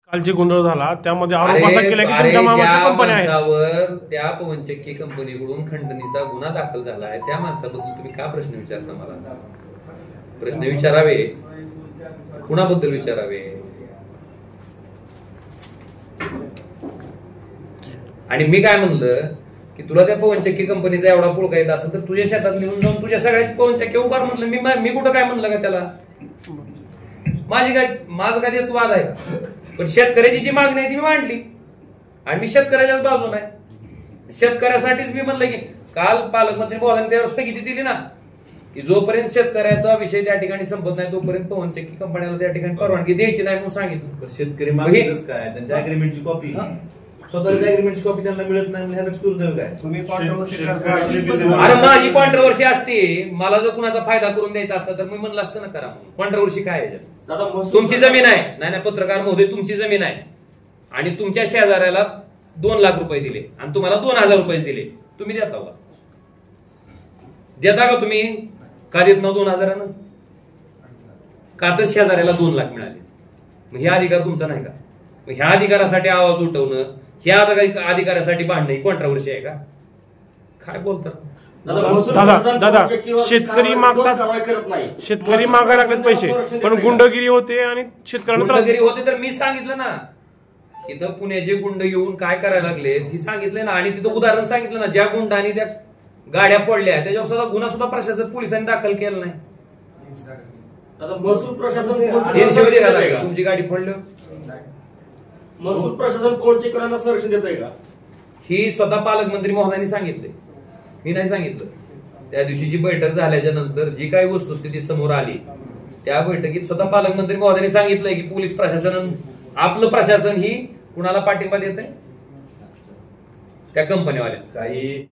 काल जे गोंधळ झाला त्यामध्ये आरोप असा केला की तुमच्या मामाची कंपनी आहे. त्या पवनचक्की कंपनीकडून खंडणीचा गुन्हा दाखल झाला आहे. त्या माणसाबद्दल तुम्ही का प्रश्न विचारता? मला प्रश्न विचारावे, कुणाबद्दल विचारावे? आणि मी काय म्हणलं की तुला त्या पवनचक्की कंपनीचा एवढा पुळका येत असेल तर तुझ्या शेतात निघून जाऊन तुझ्या सगळ्याची पवनचक्की उभार म्हणलं. मी कुठं काय म्हणलं का त्याला? माझं काय देत वाद आहे? पण शेतकऱ्याची जी मागणी आहे ती मी मांडली आणि मी शेतकऱ्याच्याच बाजून आहे. शेतकऱ्यासाठीच मी म्हणलं की काल पालकमंत्री महोदयांनी त्या स्थगिती दिली ना की जोपर्यंत शेतकऱ्याचा विषय त्या ठिकाणी संपत नाही तोपर्यंत पवनचक्की कंपन्याला त्या ठिकाणी परवानगी द्यायची नाही म्हणून सांगितलं. शेतकरी मागणीच काय? त्यांच्या अग्रीमेंटची कॉपी, स्वतःच्या अग्रीमेंटची कॉपी त्यांना मिळत नाही म्हणजे दुर्दैव काय? अरे माझी कॉन्ट्रोवर्सी असते, मला जर कुणाचा फायदा करून द्यायचा असता तर मी म्हणलं असतं ना करा. कॉन्ट्रोवर्सी काय आहे? तुमची जमीन आहे, नाही पत्रकार महोदय, तुमची जमीन आहे आणि तुमच्या शेजाऱ्याला 2 लाख रुपये दिले आणि तुम्हाला 2000 रुपये दिले, तुम्ही देता का? देता का तुम्ही? का देत ना 2000? का तर शेजाऱ्याला 2 लाख मिळाले. मग हे अधिकार तुमचा नाही का? मग ह्या अधिकारासाठी आवाज उठवणं, ह्या अधिकारासाठी भांडणं ही कॉन्ट्रोवर्सी आहे का? काय बोलतात दादा? शेतकरी मागतात, शेतकरी मागायला लागलेत पैसे, पण गुंडगिरी होते आणि शेतकऱ्यांना गुंडगिरी होते. तर मी सांगितलं ना इथं पुण्याचे गुंड येऊन काय करायला लागले हे सांगितलं ना. आणि तिथं उदाहरण सांगितलं ना, ज्या गुंडांनी त्या गाड्या पडल्या त्याच्यावर सुद्धा गुन्हा सुद्धा प्रशासन पोलिसांनी दाखल केला नाही. महसूल प्रशासन तुमची गाडी पडलं, महसूल प्रशासन पवनचक्कीवाल्यांना संरक्षण देत आहे का? ही स्वतः पालकमंत्री महोदयांनी सांगितले, मी नाही सांगितलं. त्या दिवशीची बैठक झाल्याच्या नंतर जी काही वस्तुस्थिती समोर आली त्या बैठकीत स्वतः पालकमंत्री महोदयांनी सांगितलंय की पोलीस प्रशासन, आपलं प्रशासन ही कुणाला पाठिंबा देत आहे? त्या कंपनीवाल्या. काही